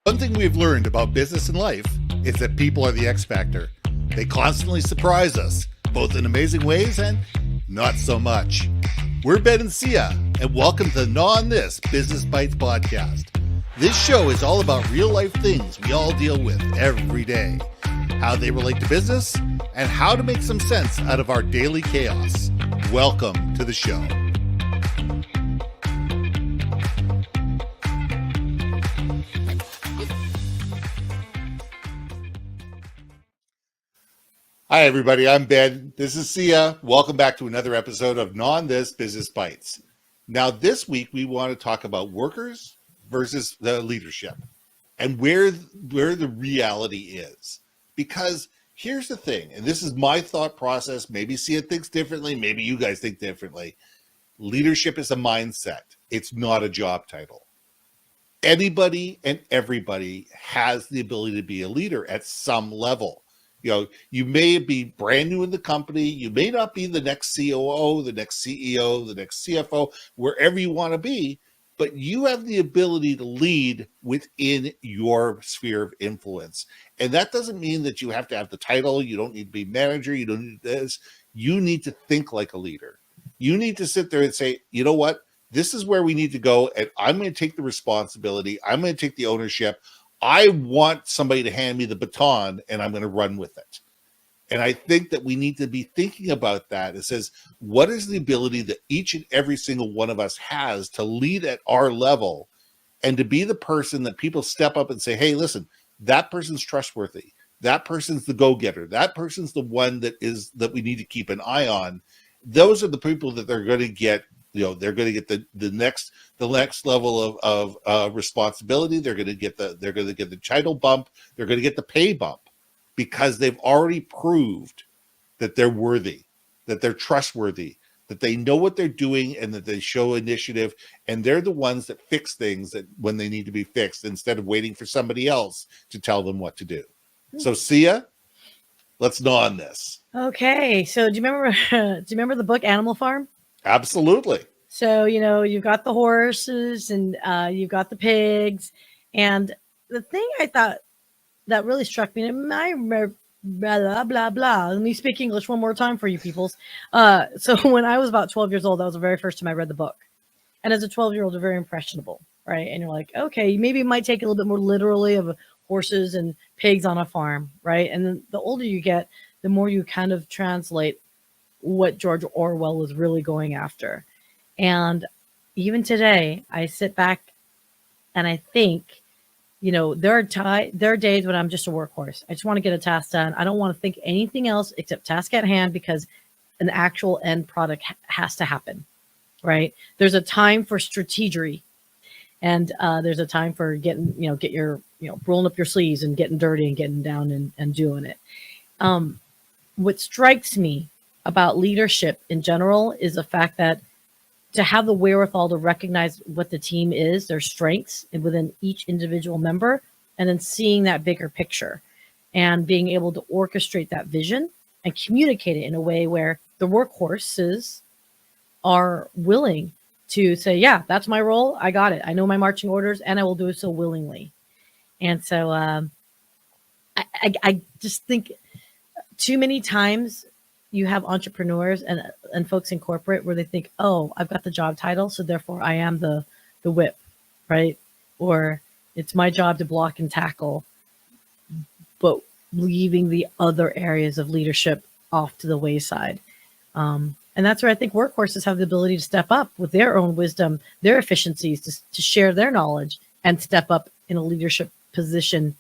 One thing we've learned about business and life is that people are the X factor. They constantly surprise us, both in amazing ways and not so much. We're Ben and Syya, and welcome to the Non This Business Bites podcast. This show is all about real life things we all deal with every day, how they relate to business, and how to make some sense out of our daily chaos. Welcome to the show. Hi, everybody. I'm Ben. This is Syya. Welcome back to another episode of Non This Business Bites. Now, this week, we want to talk about workers versus the leadership and where the reality is. Because here's the thing, and this is my thought process. Maybe Syya thinks differently. Maybe you guys think differently. Leadership is a mindset. It's not a job title. Anybody and everybody has the ability to be a leader at some level. You know, you may be brand new in the company. You may not be the next COO, the next CEO, the next CFO, wherever you want to be, but you have the ability to lead within your sphere of influence. And that doesn't mean that you have to have the title. You don't need to be manager. You don't need this. You need to think like a leader. You need to sit there and say, you know what? This is where we need to go. And I'm going to take the responsibility. I'm going to take the ownership. I want somebody to hand me the baton and I'm going to run with it. And I think that we need to be thinking about that. It says, what is the ability that each and every single one of us has to lead at our level and to be the person that people step up and say, hey, listen, that person's trustworthy. That person's the go-getter. That person's the one that we need to keep an eye on. Those are the people that they're going to get. You know, they're going to get the next level of responsibility. They're going to get the title bump. They're going to get the pay bump because they've already proved that they're worthy, that they're trustworthy, that they know what they're doing, and that they show initiative. And they're the ones that fix things that when they need to be fixed, instead of waiting for somebody else to tell them what to do. So, Syya, let's gnaw on this. Okay, so do you remember the book Animal Farm? Absolutely. So, you know, you've got the horses and you've got the pigs. And the thing I thought that really struck me, and blah, blah, blah. Let me speak English one more time for you peoples. So when I was about 12 years old, that was the very first time I read the book. And as a 12-year-old, you're very impressionable, right? And you're like, okay, maybe it might take a little bit more literally of horses and pigs on a farm, right? And then the older you get, the more you kind of translate what George Orwell was really going after. And even today, I sit back and I think, you know, there are days when I'm just a workhorse. I just want to get a task done. I don't want to think anything else except task at hand because an actual end product has to happen, right? There's a time for strategy, and there's a time for get your, rolling up your sleeves and getting dirty and getting down and doing it. What strikes me about leadership in general is the fact that to have the wherewithal to recognize what the team is, their strengths and within each individual member, and then seeing that bigger picture and being able to orchestrate that vision and communicate it in a way where the workhorses are willing to say, yeah, that's my role. I got it. I know my marching orders and I will do it so willingly. And so I just think too many times you have entrepreneurs and folks in corporate where they think, oh, I've got the job title, so therefore I am the whip, right? Or it's my job to block and tackle, but leaving the other areas of leadership off to the wayside. And that's where I think workhorses have the ability to step up with their own wisdom, their efficiencies, to share their knowledge and step up in a leadership position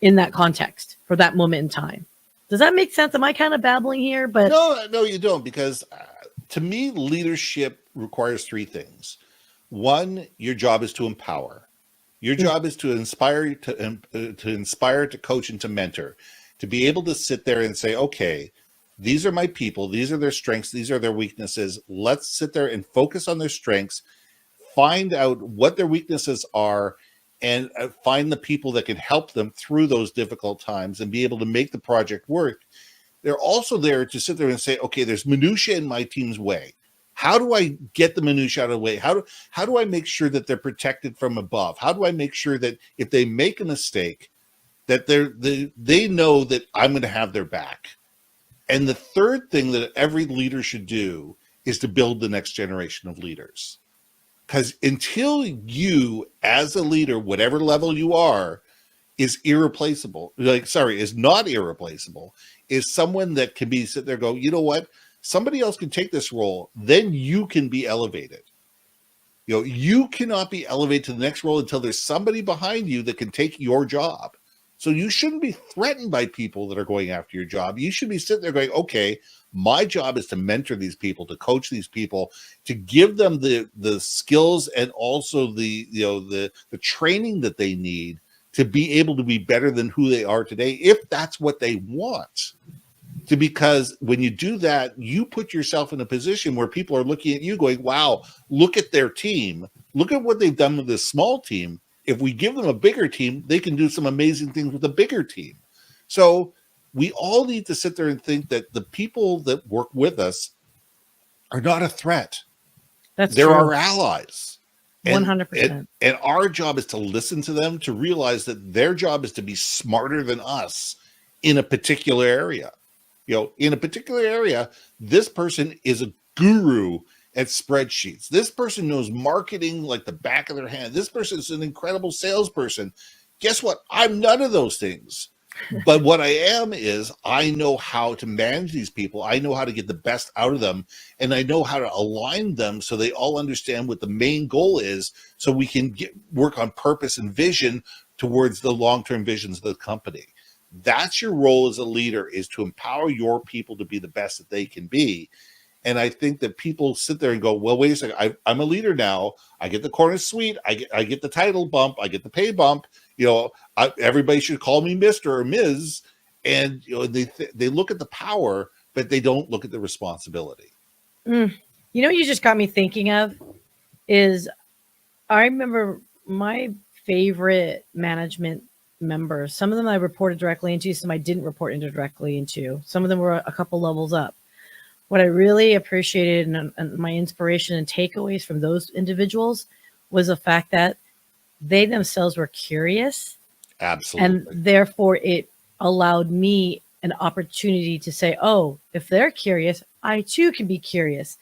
in that context for that moment in time. Does that make sense? Am I kind of babbling here? But no, you don't, because to me, leadership requires three things. One, your job is to empower. Your job is to inspire, to coach, and to mentor. To be able to sit there and say, okay, these are my people. These are their strengths. These are their weaknesses. Let's sit there and focus on their strengths, find out what their weaknesses are, and find the people that can help them through those difficult times and be able to make the project work. They're also there to sit there and say, okay, there's minutia in my team's way. How do I get the minutia out of the way? How do I make sure that they're protected from above? How do I make sure that if they make a mistake, that they know that I'm going to have their back? And the third thing that every leader should do is to build the next generation of leaders. Because until you, as a leader, whatever level you are, is not irreplaceable, is someone that can be sit there and go, you know what? Somebody else can take this role, then you can be elevated. You cannot be elevated to the next role until there's somebody behind you that can take your job. So you shouldn't be threatened by people that are going after your job. You should be sitting there going, okay, my job is to mentor these people, to coach these people, to give them the skills and also the training that they need to be able to be better than who they are today, if that's what they want. Because when you do that, you put yourself in a position where people are looking at you going, wow, look at their team. Look at what they've done with this small team. If we give them a bigger team, they can do some amazing things with a bigger team. So we all need to sit there and think that the people that work with us are not a threat. They're our allies. 100%. And our job is to listen to them, to realize that their job is to be smarter than us in a particular area. In a particular area, this person is a guru at spreadsheets. This person knows marketing like the back of their hand. This person is an incredible salesperson. Guess what? I'm none of those things. But what I am is I know how to manage these people. I know how to get the best out of them. And I know how to align them so they all understand what the main goal is, so we can work on purpose and vision towards the long-term visions of the company. That's your role as a leader, is to empower your people to be the best that they can be. And I think that people sit there and go, well, wait a second, I'm a leader now. I get the corner suite. I get the title bump. I get the pay bump. Everybody should call me Mr. or Ms. And they look at the power, but they don't look at the responsibility. You just got me thinking of is, I remember my favorite management members. Some of them I reported directly into, some I didn't report indirectly into. Some of them were a couple levels up. What I really appreciated and my inspiration and takeaways from those individuals was the fact that they themselves were curious. Absolutely. And therefore it allowed me an opportunity to say, oh, if they're curious, I too can be curious.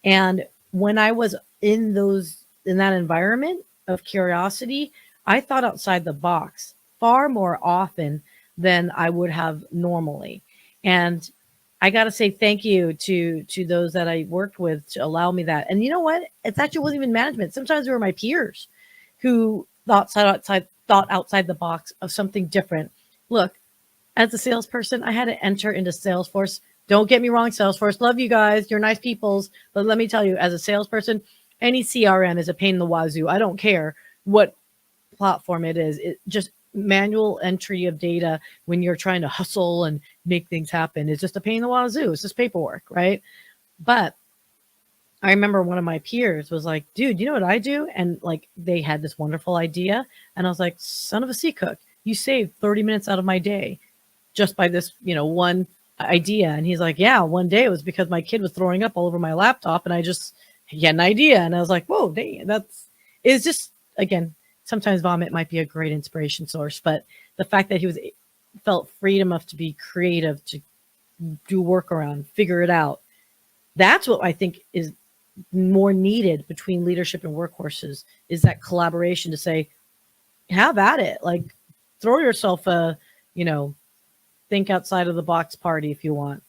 And when I was in that environment of curiosity, I thought outside the box far more often than I would have normally. And I got to say thank you to those that I worked with to allow me that. And you know what? It actually wasn't even management. Sometimes they were my peers who thought outside the box of something different. Look, as a salesperson, I had to enter into Salesforce. Don't get me wrong, Salesforce. Love you guys. You're nice peoples. But let me tell you, as a salesperson, any CRM is a pain in the wazoo. I don't care what platform it is. It just manual entry of data when you're trying to hustle and make things happen. It's just a pain in the wazoo. It's just paperwork, right? But I remember one of my peers was like, dude, you know what I do? And like, they had this wonderful idea. And I was like, son of a sea cook, you saved 30 minutes out of my day just by this, one idea. And he's like, yeah, one day it was because my kid was throwing up all over my laptop and he had an idea. And I was like, whoa, dang, it's just, again, sometimes vomit might be a great inspiration source, but the fact that he felt freedom enough to be creative, to do workaround, figure it out. That's what I think is more needed between leadership and workhorses, is that collaboration to say, have at it. Like, throw yourself think outside of the box party if you want.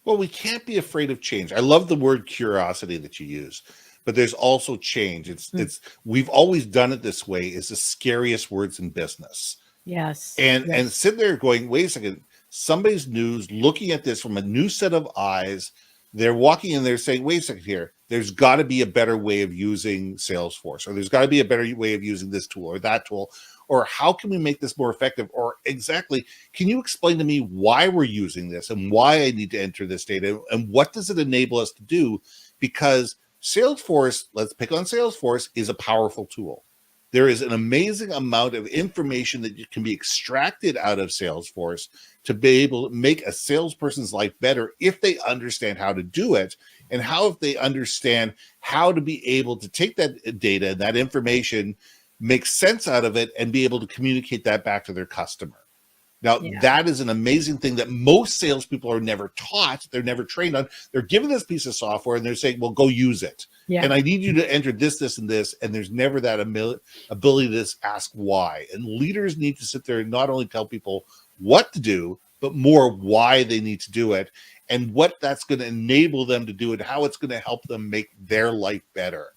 Well, we can't be afraid of change. I love the word curiosity that you use, but there's also change. It's we've always done it this way is the scariest words in business. Yes. And sit there going, wait a second, somebody's news looking at this from a new set of eyes. They're walking in there saying, wait a second here, there's got to be a better way of using Salesforce, or there's got to be a better way of using this tool or that tool, or how can we make this more effective? Or exactly, can you explain to me why we're using this and why I need to enter this data and what does it enable us to do? Because Salesforce, let's pick on Salesforce, is a powerful tool. There is an amazing amount of information that can be extracted out of Salesforce to be able to make a salesperson's life better if they understand how to do it and how if they understand how to be able to take that data, that information, make sense out of it, and be able to communicate that back to their customer. Now, that is an amazing thing that most salespeople are never taught. They're never trained on. They're given this piece of software and they're saying, well, go use it. Yeah. And I need you to enter this, this, and this. And there's never that ability to ask why. And leaders need to sit there and not only tell people what to do, but more why they need to do it and what that's going to enable them to do it, how it's going to help them make their life better.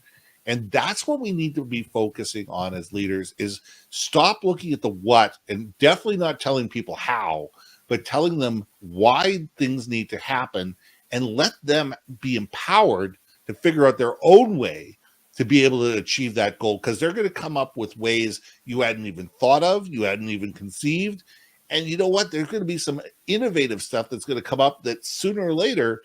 And that's what we need to be focusing on as leaders, is stop looking at the what and definitely not telling people how, but telling them why things need to happen and let them be empowered to figure out their own way to be able to achieve that goal, because they're going to come up with ways you hadn't even thought of, you hadn't even conceived. And you know what? There's going to be some innovative stuff that's going to come up that sooner or later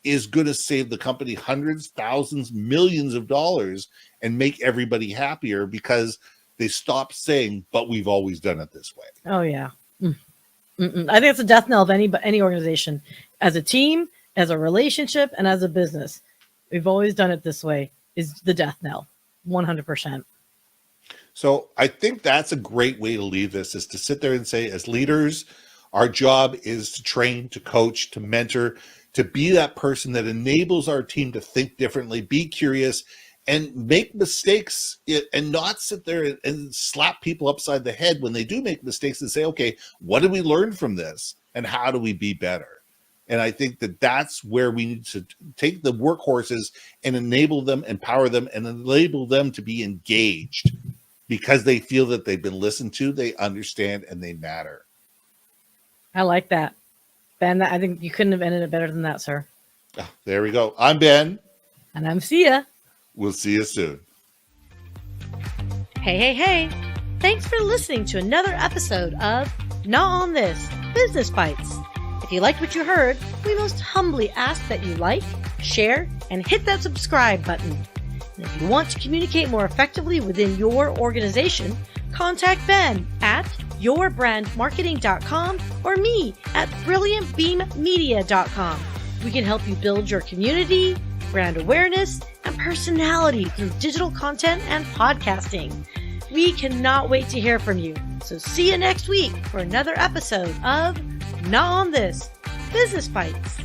is going to save the company hundreds, thousands, millions of dollars and make everybody happier because they stop saying, but we've always done it this way. Oh, yeah. I think it's a death knell of any organization, as a team, as a relationship, and as a business. We've always done it this way is the death knell, 100%. So I think that's a great way to leave this, is to sit there and say, as leaders, our job is to train, to coach, to mentor, to be that person that enables our team to think differently, be curious, and make mistakes, and not sit there and slap people upside the head when they do make mistakes, and say, okay, what did we learn from this? And how do we be better? And I think that that's where we need to take the workhorses and enable them, empower them, and enable them to be engaged because they feel that they've been listened to, they understand, and they matter. I like that. Ben, I think you couldn't have ended it better than that, sir. Oh, there we go. I'm Ben. And I'm Syya. We'll see you soon. Hey. Thanks for listening to another episode of Not On This, Business Bites. If you liked what you heard, we most humbly ask that you like, share, and hit that subscribe button. And if you want to communicate more effectively within your organization, contact Ben at yourbrandmarketing.com or me at brilliantbeammedia.com. We can help you build your community, brand awareness, and personality through digital content and podcasting. We cannot wait to hear from you. So see you next week for another episode of Not On This, Business Bites.